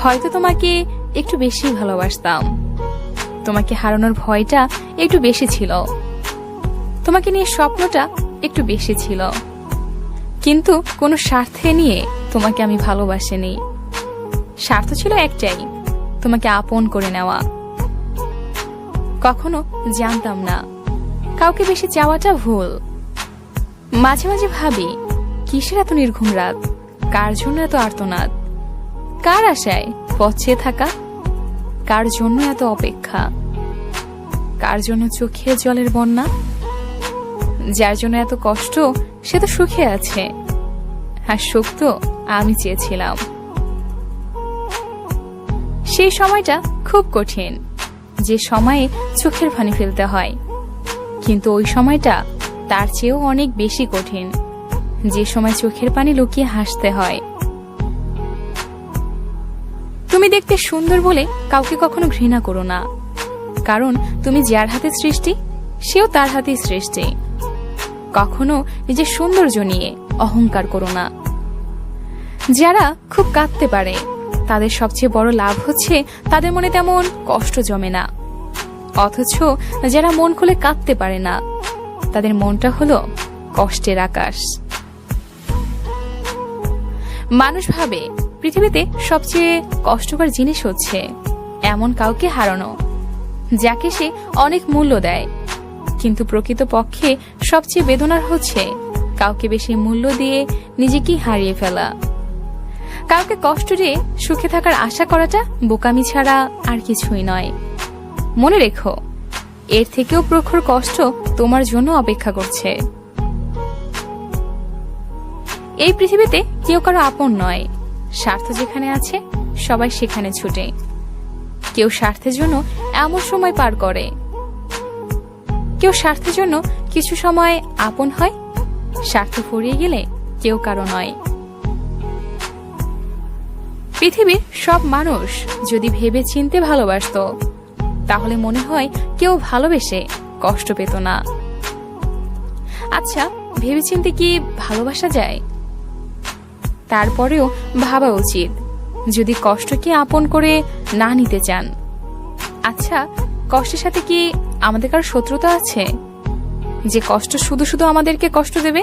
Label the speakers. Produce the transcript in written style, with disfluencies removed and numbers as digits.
Speaker 1: হয়তো তোমাকে একটু বেশি ভালোবাসতাম, তোমাকে হারানোর ভয়টা একটু বেশি ছিল, তোমাকে নিয়ে স্বপ্নটা একটু বেশি ছিল, কিন্তু কোনো স্বার্থে নিয়ে তোমাকে আমি ভালোবাসিনি। স্বার্থ ছিল একটাই, তোমাকে আপন করে নেওয়া। কখনো জানতাম না কাউকে বেশি চাওয়াটা ভুল। মাঝে মাঝে ভাবি, কিসের এত নির্ঘুম রাত, কার জন্য এত আর্তনাদ, কার আশায় পথে থাকা, কার জন্য এত অপেক্ষা, কার জন্য চোখে জলের বন্যা। যার জন্য এত কষ্ট সে তো সুখে আছে, আর সুখ তো আমি চেয়েছিলাম। সেই সময়টা খুব কঠিন, যে সময়ে চোখের পানি ফেলতে হয়, কিন্তু ওই সময়টা তার চেয়েও অনেক বেশি কঠিন, যে সময় চোখের পানি লুকিয়ে হাসতে হয়। তুমি দেখতে সুন্দর বলে কাউকে কখনো ঘৃণা করো না, কারণ তুমি যার হাতে সৃষ্টি সেও তার হাতেই সৃষ্টি। কখনো নিজের সৌন্দর্য নিয়ে অহংকার করো না। যারা খুব কাঁদতে পারে তাদের সবচেয়ে বড় লাভ হচ্ছে তাদের মনে তেমন কষ্ট জমে না, অথচ যারা মন খুলে কাঁদতে পারে না তাদের মনটা হলো কষ্টের আকাশ। মানুষ ভাবে পৃথিবীতে সবচেয়ে কষ্টকর জিনিস হচ্ছে এমন কাউকে হারানো যাকে সে অনেক মূল্য দেয়, কিন্তু প্রকৃতপক্ষে সবচেয়ে বেদনার হচ্ছে কাউকে বেশি মূল্য দিয়ে নিজেকেই হারিয়ে ফেলা। কাউকে কষ্ট দিয়ে সুখে থাকার আশা করাটা বোকামি ছাড়া আর কিছুই নয়। মনে রেখো, এর থেকেও প্রখর কষ্ট তোমার জন্য অপেক্ষা করছে। এই পৃথিবীতে কেউ কারো আপন নয়, স্বার্থ যেখানে আছে সবাই সেখানে ছুটে। কেউ স্বার্থের জন্য এমন সময় পার করে, কেউ স্বার্থের জন্য কিছু সময় আপন হয়, স্বার্থ ফুরিয়ে গেলে কেউ কারো নয়। পৃথিবীর সব মানুষ যদি ভেবে চিনতে ভালোবাসতো তাহলে মনে হয় কেউ ভালোবেসে কষ্ট পেত না। আচ্ছা, ভেবে চিনতে কি ভালোবাসা যায়? তারপরেও ভাবা উচিত, যদি কষ্টকে আপন করে না নিতে চান। আচ্ছা, কষ্টের সাথে কি আমাদের কারো শত্রুতা আছে, যে কষ্ট শুধু শুধু আমাদেরকে কষ্ট দেবে?